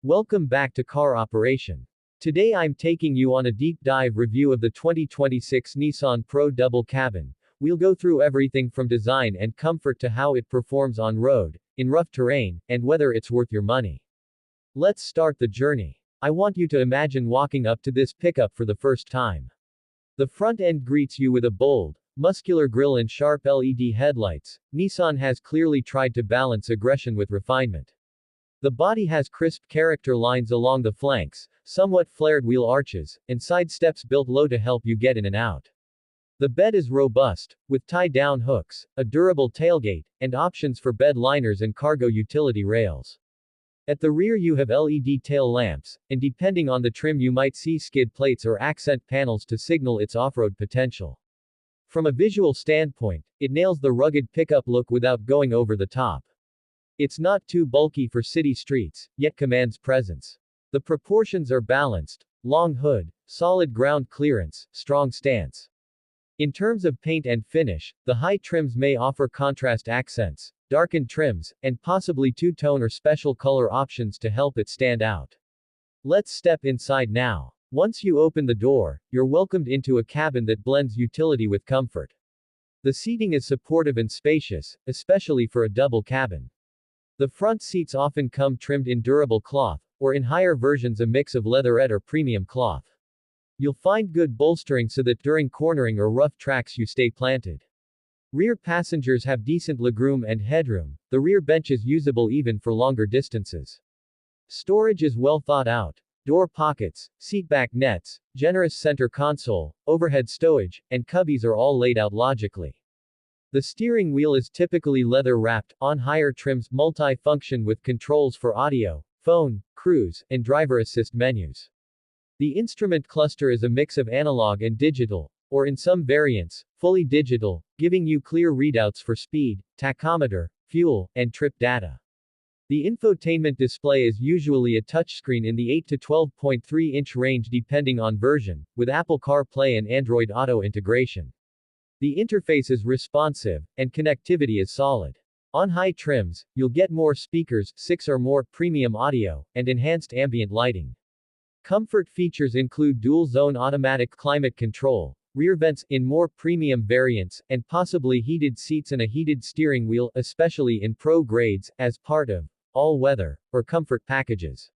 Welcome back to Car Operation. Today I'm taking you on a deep dive review of the 2026 Nissan Pro Double Cabin. We'll go through everything from design and comfort to how it performs on road, in rough terrain, and whether it's worth your money. Let's start the journey. I want you to imagine walking up to this pickup for the first time. The front end greets you with a bold, muscular grille and sharp LED headlights. Nissan has clearly tried to balance aggression with refinement. The body has crisp character lines along the flanks, somewhat flared wheel arches, and side steps built low to help you get in and out. The bed is robust, with tie-down hooks, a durable tailgate, and options for bed liners and cargo utility rails. At the rear you have LED tail lamps, and depending on the trim you might see skid plates or accent panels to signal its off-road potential. From a visual standpoint, it nails the rugged pickup look without going over the top. It's not too bulky for city streets, yet commands presence. The proportions are balanced: long hood, solid ground clearance, strong stance. In terms of paint and finish, the high trims may offer contrast accents, darkened trims, and possibly two-tone or special color options to help it stand out. Let's step inside now. Once you open the door, you're welcomed into a cabin that blends utility with comfort. The seating is supportive and spacious, especially for a double cabin. The front seats often come trimmed in durable cloth, or in higher versions a mix of leatherette or premium cloth. You'll find good bolstering so that during cornering or rough tracks you stay planted. Rear passengers have decent legroom and headroom. The rear bench is usable even for longer distances. Storage is well thought out. Door pockets, seatback nets, generous center console, overhead stowage, and cubbies are all laid out logically. The steering wheel is typically leather-wrapped, on higher trims, multi-function with controls for audio, phone, cruise, and driver assist menus. The instrument cluster is a mix of analog and digital, or in some variants, fully digital, giving you clear readouts for speed, tachometer, fuel, and trip data. The infotainment display is usually a touchscreen in the 8 to 12.3-inch range depending on version, with Apple CarPlay and Android Auto integration. The interface is responsive, and connectivity is solid. On high trims, you'll get more speakers, 6 or more, premium audio, and enhanced ambient lighting. Comfort features include dual-zone automatic climate control, rear vents in more premium variants, and possibly heated seats and a heated steering wheel, especially in Pro grades, as part of all-weather or comfort packages.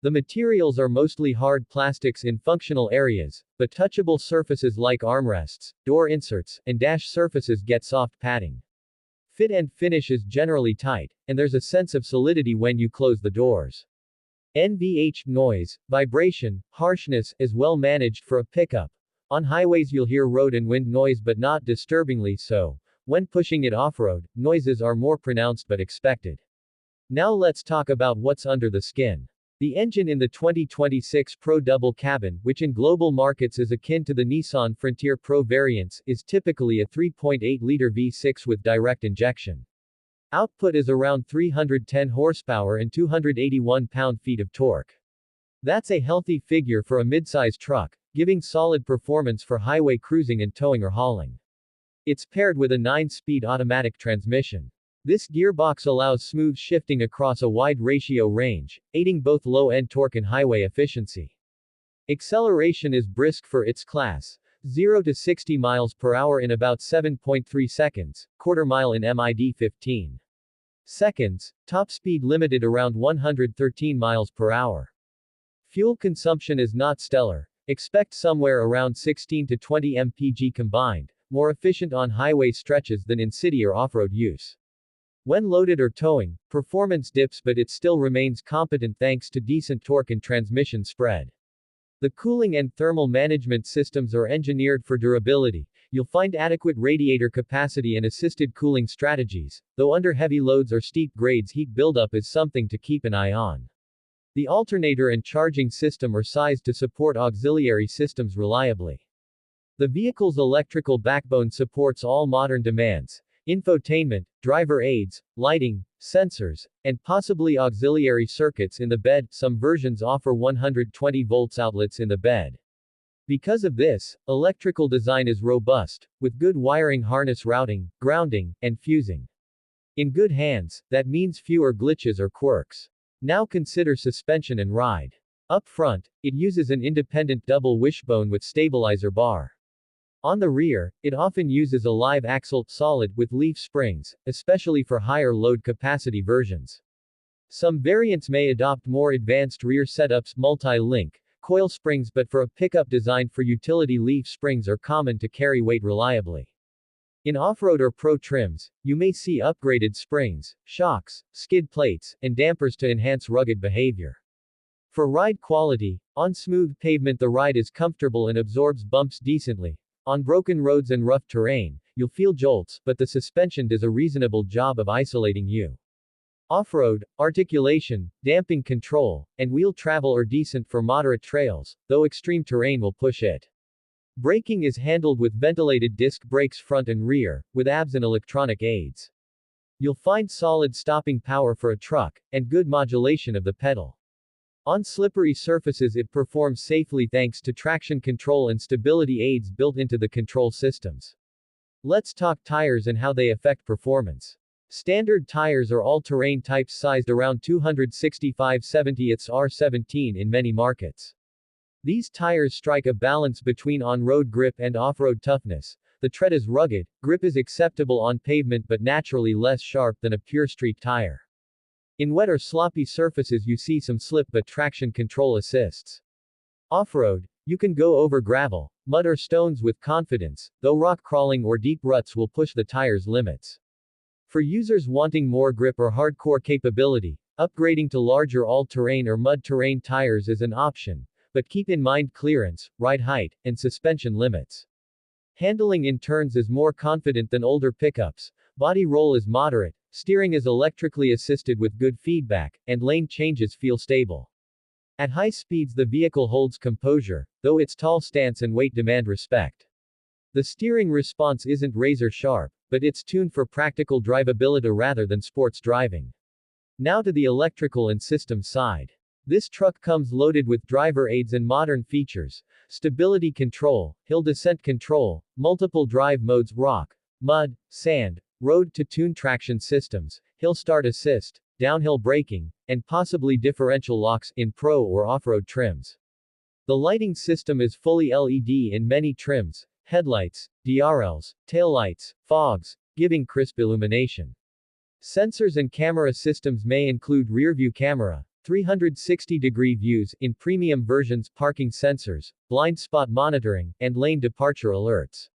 The materials are mostly hard plastics in functional areas, but touchable surfaces like armrests, door inserts, and dash surfaces get soft padding. Fit and finish is generally tight, and there's a sense of solidity when you close the doors. NVH noise, vibration, harshness is well managed for a pickup. On highways you'll hear road and wind noise but not disturbingly so. When pushing it off-road, noises are more pronounced but expected. Now let's talk about what's under the skin. The engine in the 2026 Pro Double Cabin, which in global markets is akin to the Nissan Frontier Pro variants, is typically a 3.8-liter V6 with direct injection. Output is around 310 horsepower and 281 pound-feet of torque. That's a healthy figure for a midsize truck, giving solid performance for highway cruising and towing or hauling. It's paired with a 9-speed automatic transmission. This gearbox allows smooth shifting across a wide ratio range, aiding both low-end torque and highway efficiency. Acceleration is brisk for its class. 0 to 60 miles per hour in about 7.3 seconds, quarter mile in MID 15 seconds, top speed limited around 113 miles per hour. Fuel consumption is not stellar. Expect somewhere around 16 to 20 mpg combined, more efficient on highway stretches than in city or off-road use. When loaded or towing, performance dips but it still remains competent thanks to decent torque and transmission spread. The cooling and thermal management systems are engineered for durability. You'll find adequate radiator capacity and assisted cooling strategies, though under heavy loads or steep grades heat buildup is something to keep an eye on. The alternator and charging system are sized to support auxiliary systems reliably. The vehicle's electrical backbone supports all modern demands: infotainment, driver aids, lighting, sensors, and possibly auxiliary circuits in the bed. Some versions offer 120 volts outlets in the bed. Because of this, electrical design is robust, with good wiring harness routing, grounding, and fusing. In good hands, that means fewer glitches or quirks. Now consider suspension and ride. Up front, it uses an independent double wishbone with stabilizer bar. On the rear, it often uses a live axle, solid, with leaf springs, especially for higher load capacity versions. Some variants may adopt more advanced rear setups, multi-link, coil springs, but for a pickup designed for utility, leaf springs are common to carry weight reliably. In off-road or pro trims, you may see upgraded springs, shocks, skid plates, and dampers to enhance rugged behavior. For ride quality, on smooth pavement the ride is comfortable and absorbs bumps decently. On broken roads and rough terrain, you'll feel jolts, but the suspension does a reasonable job of isolating you. Off-road, articulation, damping control, and wheel travel are decent for moderate trails, though extreme terrain will push it. Braking is handled with ventilated disc brakes front and rear, with ABS and electronic aids. You'll find solid stopping power for a truck, and good modulation of the pedal. On slippery surfaces it performs safely thanks to traction control and stability aids built into the control systems. Let's talk tires and how they affect performance. Standard tires are all-terrain types sized around 265/70ths R17 in many markets. These tires strike a balance between on-road grip and off-road toughness. The tread is rugged, grip is acceptable on pavement but naturally less sharp than a pure street tire. In wet or sloppy surfaces you see some slip but traction control assists. Off-road, you can go over gravel, mud or stones with confidence, though rock crawling or deep ruts will push the tire's limits. For users wanting more grip or hardcore capability, upgrading to larger all-terrain or mud-terrain tires is an option, but keep in mind clearance, ride height, and suspension limits. Handling in turns is more confident than older pickups, body roll is moderate, steering is electrically assisted with good feedback, and lane changes feel stable. At high speeds the vehicle holds composure, though its tall stance and weight demand respect. The steering response isn't razor sharp, but it's tuned for practical drivability rather than sports driving. Now to the electrical and systems side. This truck comes loaded with driver aids and modern features: stability control, hill descent control, multiple drive modes, rock, mud, sand, road to tune traction systems, hill start assist, downhill braking, and possibly differential locks in pro or off-road trims. The lighting system is fully LED in many trims: headlights, DRLs, taillights, fogs, giving crisp illumination. Sensors and camera systems may include rear-view camera, 360-degree views in premium versions, parking sensors, blind spot monitoring, and lane departure alerts.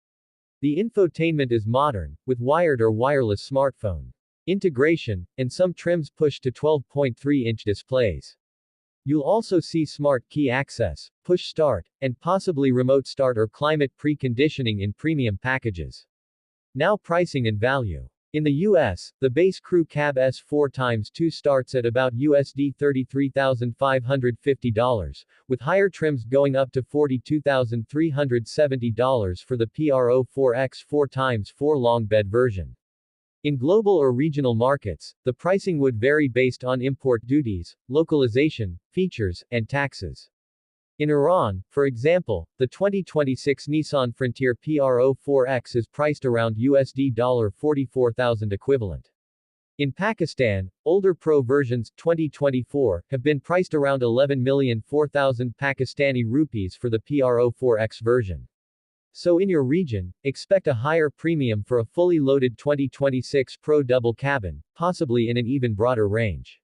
The infotainment is modern, with wired or wireless smartphone integration, and some trims push to 12.3-inch displays. You'll also see smart key access, push start, and possibly remote start or climate preconditioning in premium packages. Now pricing and value. In the US, the base crew cab S4x2 starts at about $33,550, with higher trims going up to $42,370 for the PRO4X 4x4 long bed version. In global or regional markets, the pricing would vary based on import duties, localization, features, and taxes. In Iran, for example, the 2026 Nissan Frontier PRO4X is priced around $44,000 equivalent. In Pakistan, older Pro versions 2024 have been priced around 11,004,000 Pakistani rupees for the PRO4X version. So in your region, expect a higher premium for a fully loaded 2026 Pro double cabin, possibly in an even broader range.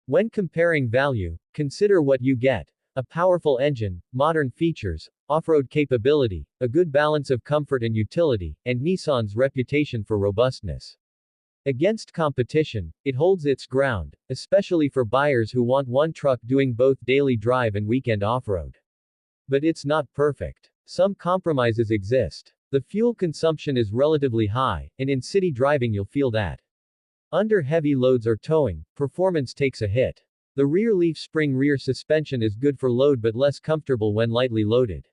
When comparing value, consider what you get: a powerful engine, modern features, off-road capability, a good balance of comfort and utility, and Nissan's reputation for robustness. Against competition, it holds its ground, especially for buyers who want one truck doing both daily drive and weekend off-road. But it's not perfect. Some compromises exist. The fuel consumption is relatively high, and in city driving you'll feel that. Under heavy loads or towing, performance takes a hit. The rear leaf spring rear suspension is good for load but less comfortable when lightly loaded.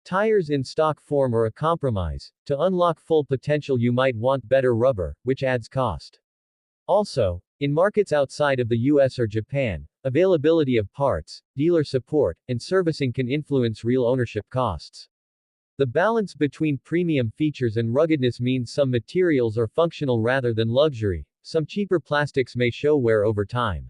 Tires in stock form are a compromise. To unlock full potential you might want better rubber, which adds cost. Also, in markets outside of the US or Japan, availability of parts, dealer support, and servicing can influence real ownership costs. The balance between premium features and ruggedness means some materials are functional rather than luxury. Some cheaper plastics may show wear over time.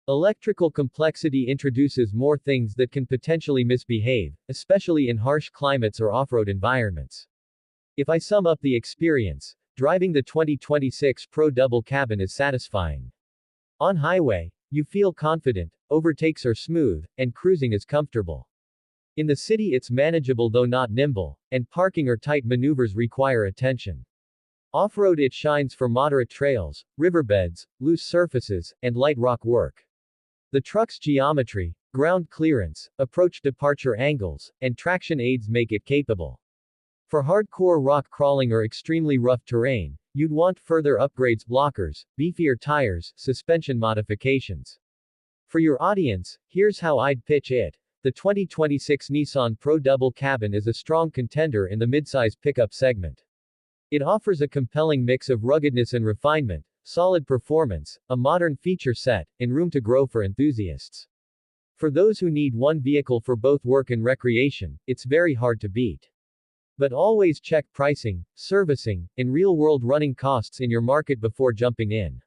Electrical complexity introduces more things that can potentially misbehave, especially in harsh climates or off-road environments. If I sum up the experience, driving the 2026 Pro Double Cabin is satisfying. On highway, you feel confident, overtakes are smooth, and cruising is comfortable. In the city it's manageable though not nimble, and parking or tight maneuvers require attention. Off-road it shines for moderate trails, riverbeds, loose surfaces, and light rock work. The truck's geometry, ground clearance, approach-departure angles, and traction aids make it capable. For hardcore rock crawling or extremely rough terrain, you'd want further upgrades, blockers, beefier tires, suspension modifications. For your audience, here's how I'd pitch it. The 2026 Nissan Pro Double Cabin is a strong contender in the midsize pickup segment. It offers a compelling mix of ruggedness and refinement, solid performance, a modern feature set, and room to grow for enthusiasts. For those who need one vehicle for both work and recreation, it's very hard to beat. But always check pricing, servicing, and real-world running costs in your market before jumping in.